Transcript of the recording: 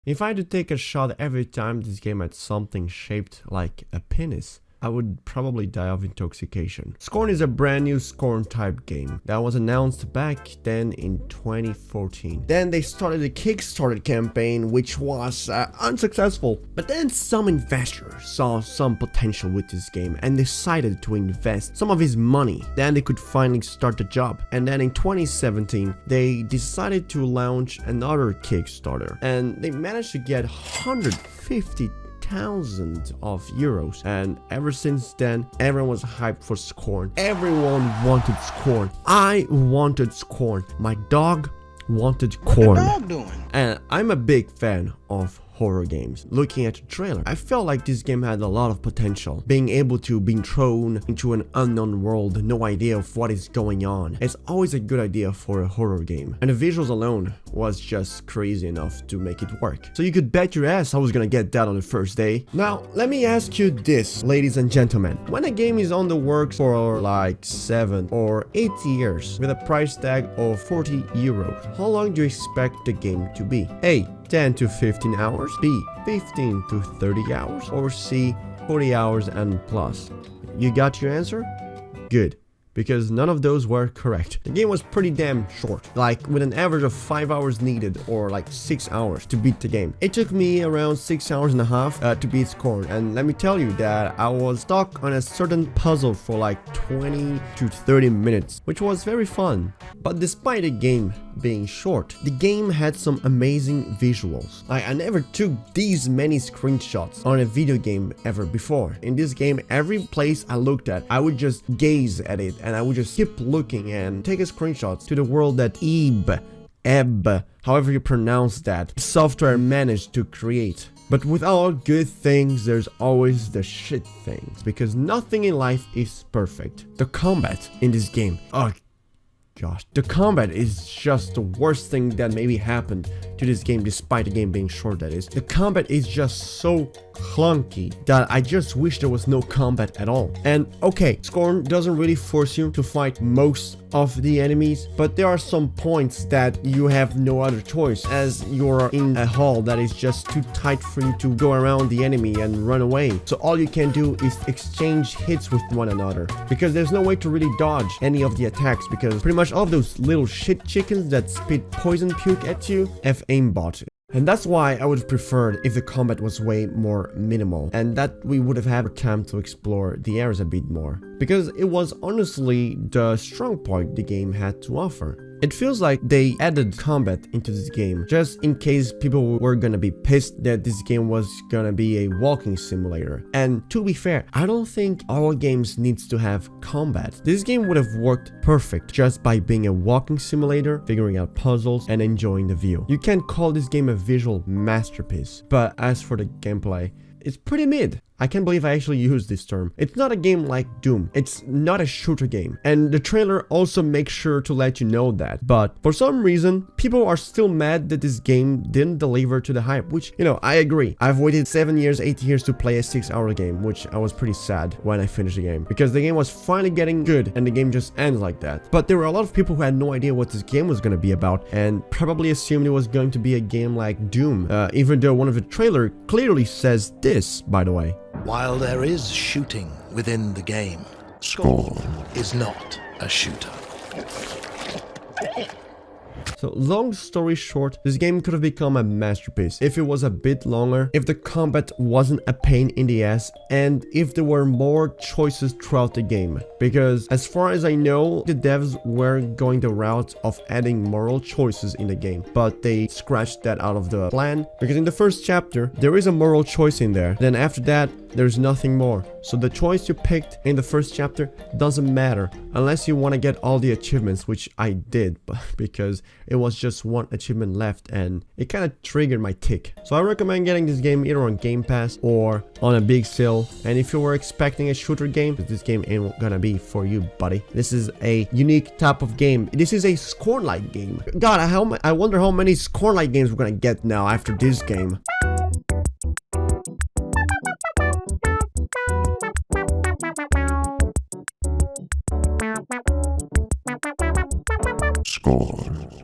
If I had to take a shot every time this game had something shaped like a penis, I would probably die of intoxication. Scorn is a brand new Scorn type game that was announced back then in 2014. Then they started a Kickstarter campaign which was unsuccessful. But then some investors saw some potential with this game and decided to invest some of his money. Then they could finally start the job. And then in 2017 they decided to launch another Kickstarter and they managed to get 150,000 of euros, and ever since then everyone was hyped for Scorn. Everyone wanted Scorn. I wanted Scorn. My dog wanted corn. What's the dog doing? And I'm a big fan of horror games. Looking at the trailer, I felt like this game had a lot of potential. Being able to be thrown into an unknown world, no idea of what is going on. It's always a good idea for a horror game. And the visuals alone was just crazy enough to make it work. So you could bet your ass I was gonna get that on the first day. Now, let me ask you this, ladies and gentlemen. When a game is on the works for like 7 or 8 years with a price tag of 40 euros, how long do you expect the game to be? A, 10 to 15 hours, B, 15 to 30 hours, or C, 40 hours and plus. You got your answer? Good, because none of those were correct. The game was pretty damn short, like with an average of 5 hours needed or like 6 hours to beat the game. It took me around 6 hours and a half to beat Scorn, and let me tell you that I was stuck on a certain puzzle for like 20 to 30 minutes, which was very fun. But despite the game being short, the game had some amazing visuals. I never took these many screenshots on a video game ever before. In this game, every place I looked at, I would just gaze at it and I would just keep looking and take a screenshot to the world that Ebb, however you pronounce that, software managed to create. But with all good things, there's always the shit things, because nothing in life is perfect. The combat in this game, oh gosh, the combat is just the worst thing that maybe happened to this game, despite the game being short, that is. The combat is just so clunky that I just wish there was no combat at all. And okay, Scorn doesn't really force you to fight most of the enemies, but there are some points that you have no other choice, as you're in a hall that is just too tight for you to go around the enemy and run away. So all you can do is exchange hits with one another, because there's no way to really dodge any of the attacks, because pretty much all of those little shit chickens that spit poison puke at you have aimbot. And that's why I would have preferred if the combat was way more minimal and that we would have had time to explore the areas a bit more, because it was honestly the strong point the game had to offer. It feels like they added combat into this game just in case people were gonna be pissed that this game was gonna be a walking simulator. And to be fair, I don't think all games needs to have combat. This game would have worked perfect just by being a walking simulator, figuring out puzzles, and enjoying the view. You can call this game a visual masterpiece, but as for the gameplay, it's pretty mid. I can't believe I actually used this term. It's not a game like Doom. It's not a shooter game. And the trailer also makes sure to let you know that. But for some reason, people are still mad that this game didn't deliver to the hype, which, you know, I agree. I've waited 7 years, 8 years to play a 6-hour game, which I was pretty sad when I finished the game, because the game was finally getting good and the game just ends like that. But there were a lot of people who had no idea what this game was going to be about and probably assumed it was going to be a game like Doom, even though one of the trailer clearly says this, by the way. While there is shooting within the game, Scorn is not a shooter. So long story short, this game could have become a masterpiece if it was a bit longer, if the combat wasn't a pain in the ass, and if there were more choices throughout the game. Because as far as I know, the devs were going the route of adding moral choices in the game, but they scratched that out of the plan, because in the first chapter, there is a moral choice in there. Then after that, there's nothing more. So the choice you picked in the first chapter doesn't matter unless you want to get all the achievements, which I did, because it was just one achievement left and it kind of triggered my tick. So I recommend getting this game either on Game Pass or on a big sale. And if you were expecting a shooter game, this game ain't gonna be for you, buddy. This is a unique type of game. This is a Scorn-like game. God, I wonder how many Scorn-like games we're gonna get now after this game. Scorn.